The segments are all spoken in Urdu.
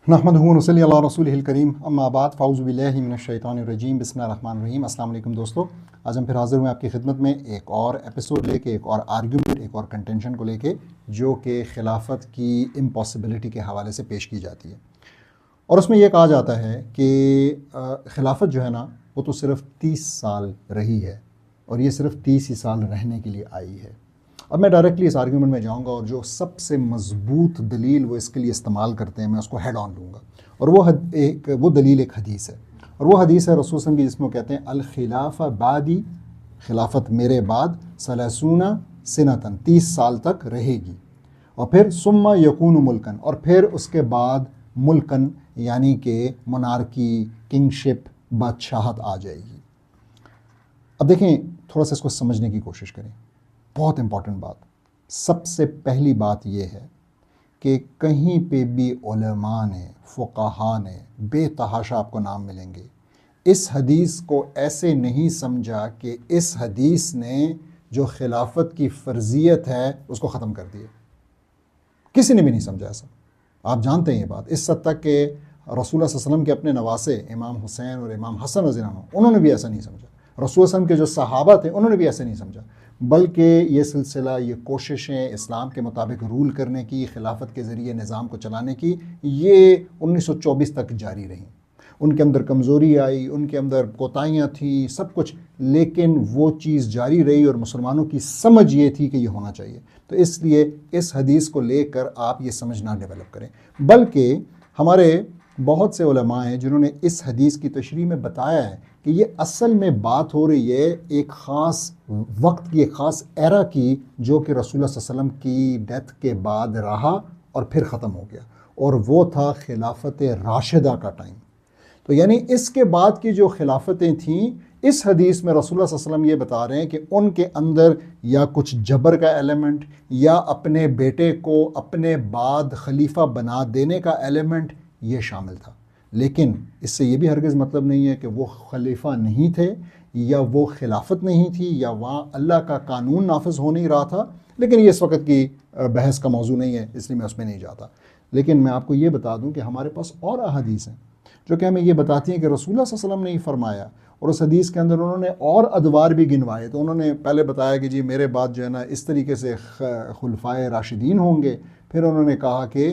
نحمدہ و نصلی علی رسولہ الکریم اما بعد فاعوذ باللہ من الشیطان الرجیم بسم اللہ الرحمن الرحیم۔ السلام علیکم دوستو، آج ہم پھر حاضر ہوئے آپ کی خدمت میں ایک اور ایپیسوڈ لے کے، ایک اور آرگیومنٹ، ایک اور کنٹینشن کو لے کے، جو کہ خلافت کی امپاسبلٹی کے حوالے سے پیش کی جاتی ہے۔ اور اس میں یہ کہا جاتا ہے کہ خلافت جو ہے نا وہ تو صرف 30 سال رہی ہے، اور یہ صرف 30 ہی سال رہنے کے لیے آئی ہے۔ اب میں ڈائریکٹلی اس آرگیومنٹ میں جاؤں گا، اور جو سب سے مضبوط دلیل وہ اس کے لیے استعمال کرتے ہیں میں اس کو ہیڈ آن لوں گا، اور وہ دلیل ایک حدیث ہے، اور وہ حدیث ہے رسول صلی اللہ علیہ وسلم کی، جس میں وہ کہتے ہیں الخلافہ بعدی، خلافت میرے بعد 30 سنتاً 30 سال تک رہے گی، اور پھر ثم یکون ملکن، اور پھر اس کے بعد ملکن یعنی کہ منارکی، کنگشپ، بادشاہت آ جائے گی۔ اب دیکھیں، تھوڑا سا اس کو سمجھنے کی کوشش کریں۔ بہت امپورٹنٹ بات، سب سے پہلی بات یہ ہے کہ کہیں پہ بھی علماء نے، فقہاء نے، بے تحاشا آپ کو نام ملیں گے، اس حدیث کو ایسے نہیں سمجھا کہ اس حدیث نے جو خلافت کی فرضیت ہے اس کو ختم کر دیا۔ کسی نے بھی نہیں سمجھا ایسا۔ آپ جانتے ہیں یہ بات، اس حد تک کہ رسول اللہ صلی اللہ علیہ وسلم کے اپنے نواسے امام حسین اور امام حسن رضی اللہ عنہ، انہوں نے بھی ایسا نہیں سمجھا۔ رسول اللہ علیہ وسلم کے جو صحابہ تھے انہوں نے بھی ایسا نہیں سمجھا، بلکہ یہ سلسلہ، یہ کوششیں اسلام کے مطابق رول کرنے کی، خلافت کے ذریعے نظام کو چلانے کی، یہ 1924 تک جاری رہیں۔ ان کے اندر کمزوری آئی، ان کے اندر کوتاہیاں تھیں، سب کچھ، لیکن وہ چیز جاری رہی، اور مسلمانوں کی سمجھ یہ تھی کہ یہ ہونا چاہیے۔ تو اس لیے اس حدیث کو لے کر آپ یہ سمجھ نہ ڈیولپ کریں، بلکہ ہمارے بہت سے علماء ہیں جنہوں نے اس حدیث کی تشریح میں بتایا ہے کہ یہ اصل میں بات ہو رہی ہے ایک خاص وقت کی، ایک خاص ایرا کی، جو کہ رسول اللہ صلی اللہ علیہ وسلم کی ڈیتھ کے بعد رہا اور پھر ختم ہو گیا، اور وہ تھا خلافت راشدہ کا ٹائم۔ تو یعنی اس کے بعد کی جو خلافتیں تھیں، اس حدیث میں رسول اللہ صلی اللہ علیہ وسلم یہ بتا رہے ہیں کہ ان کے اندر یا کچھ جبر کا ایلیمنٹ، یا اپنے بیٹے کو اپنے بعد خلیفہ بنا دینے کا ایلیمنٹ یہ شامل تھا۔ لیکن اس سے یہ بھی ہرگز مطلب نہیں ہے کہ وہ خلیفہ نہیں تھے، یا وہ خلافت نہیں تھی، یا وہاں اللہ کا قانون نافذ ہو نہیں رہا تھا، لیکن یہ اس وقت کی بحث کا موضوع نہیں ہے، اس لیے میں اس میں نہیں جاتا۔ لیکن میں آپ کو یہ بتا دوں کہ ہمارے پاس اور احادیث ہیں جو کہ ہمیں یہ بتاتی ہیں کہ رسول اللہ صلی اللہ علیہ وسلم نے ہی فرمایا، اور اس حدیث کے اندر انہوں نے اور ادوار بھی گنوائے۔ تو انہوں نے پہلے بتایا کہ جی میرے بعد جو ہے نا اس طریقے سے خلفائے راشدین ہوں گے، پھر انہوں نے کہا کہ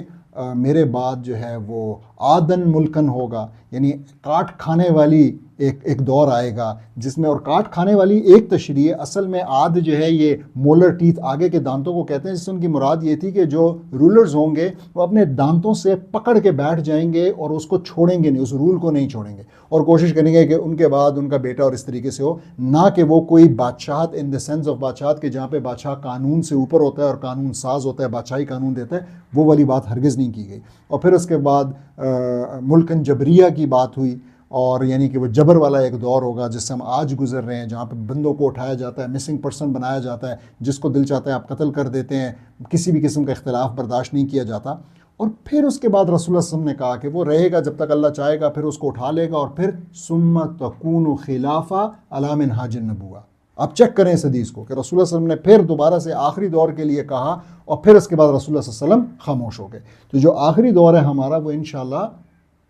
میرے بعد جو ہے وہ آدن ملکن ہوگا، یعنی کاٹ کھانے والی ایک دور آئے گا، جس میں، اور کاٹ کھانے والی ایک تشریح، اصل میں عاد جو ہے یہ مولر ٹیتھ، آگے کے دانتوں کو کہتے ہیں، جس سے ان کی مراد یہ تھی کہ جو رولرز ہوں گے وہ اپنے دانتوں سے پکڑ کے بیٹھ جائیں گے اور اس کو چھوڑیں گے نہیں، اس رول کو نہیں چھوڑیں گے، اور کوشش کریں گے کہ ان کے بعد ان کا بیٹا اور اس طریقے سے ہو، نہ کہ وہ کوئی بادشاہت ان دا سینس آف بادشاہت کہ جہاں پہ بادشاہ قانون سے اوپر ہوتا ہے اور قانون ساز ہوتا ہے، بادشاہی قانون دیتا ہے، وہ والی بات ہرگز نہیں کی گئی۔ اور پھر اس کے بعد ملکن جبریہ کی بات ہوئی، اور یعنی کہ وہ جبر والا ایک دور ہوگا جس سے ہم آج گزر رہے ہیں، جہاں پہ بندوں کو اٹھایا جاتا ہے، مسنگ پرسن بنایا جاتا ہے، جس کو دل چاہتا ہے آپ قتل کر دیتے ہیں، کسی بھی قسم کا اختلاف برداشت نہیں کیا جاتا۔ اور پھر اس کے بعد رسول اللہ صلی اللہ علیہ وسلم نے کہا کہ وہ رہے گا جب تک اللہ چاہے گا، پھر اس کو اٹھا لے گا، اور پھر ثم تکون خلافہ علی منہاج النبوہ۔ آپ چیک کریں اس حدیث کو کہ رسول اللہ صلی اللہ علیہ وسلم نے پھر دوبارہ سے آخری دور کے لیے کہا، اور پھر اس کے بعد رسول اللہ صلی اللہ علیہ وسلم خاموش ہو گئے۔ تو جو آخری دور ہے ہمارا، وہ انشاءاللہ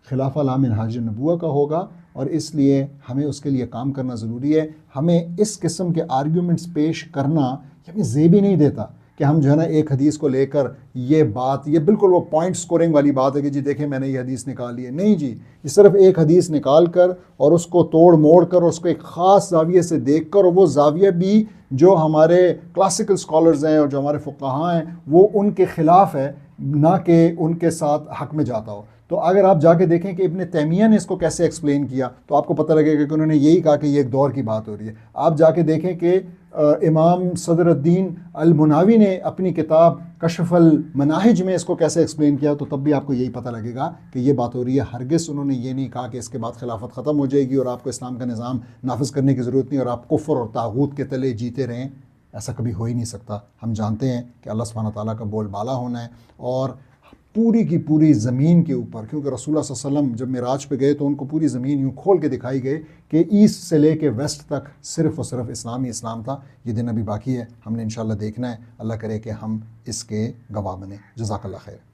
خلافہ علی منہاج النبوہ کا ہوگا، اور اس لیے ہمیں اس کے لیے کام کرنا ضروری ہے۔ ہمیں اس قسم کے آرگیومنٹس پیش کرنا ہمیں زیب ہی نہیں دیتا کہ ہم جو ہے نا ایک حدیث کو لے کر یہ بات، یہ بالکل وہ پوائنٹ سکورنگ والی بات ہے کہ جی دیکھیں میں نے یہ حدیث نکالی ہے۔ نہیں جی، یہ صرف ایک حدیث نکال کر اور اس کو توڑ موڑ کر اور اس کو ایک خاص زاویے سے دیکھ کر، اور وہ زاویہ بھی جو ہمارے کلاسیکل سکالرز ہیں اور جو ہمارے فقہاء ہیں وہ ان کے خلاف ہے، نہ کہ ان کے ساتھ حق میں جاتا ہو۔ تو اگر آپ جا کے دیکھیں کہ ابن تیمیہ نے اس کو کیسے ایکسپلین کیا، تو آپ کو پتہ لگے گا کہ انہوں نے یہی کہا کہ یہ ایک دور کی بات ہو رہی ہے۔ آپ جا کے دیکھیں کہ امام صدر الدین المناوی نے اپنی کتاب کشف المناہج میں اس کو کیسے ایکسپلین کیا، تو تب بھی آپ کو یہی پتہ لگے گا کہ یہ بات ہو رہی ہے۔ ہرگز انہوں نے یہ نہیں کہا کہ اس کے بعد خلافت ختم ہو جائے گی اور آپ کو اسلام کا نظام نافذ کرنے کی ضرورت نہیں اور آپ کفر اور طاغوت کے تلے جیتے رہیں۔ ایسا کبھی ہو ہی نہیں سکتا۔ ہم جانتے ہیں کہ اللہ سبحانہ تعالیٰ کا بول بالا ہونا ہے، اور پوری کی پوری زمین کے اوپر، کیونکہ رسول اللہ صلی اللہ علیہ وسلم جب معراج پہ گئے تو ان کو پوری زمین یوں کھول کے دکھائی گئی کہ ایسٹ سے لے کے ویسٹ تک صرف اور صرف اسلام ہی اسلام تھا۔ یہ دن ابھی باقی ہے، ہم نے انشاءاللہ دیکھنا ہے۔ اللہ کرے کہ ہم اس کے گواہ بنیں۔ جزاک اللہ خیر۔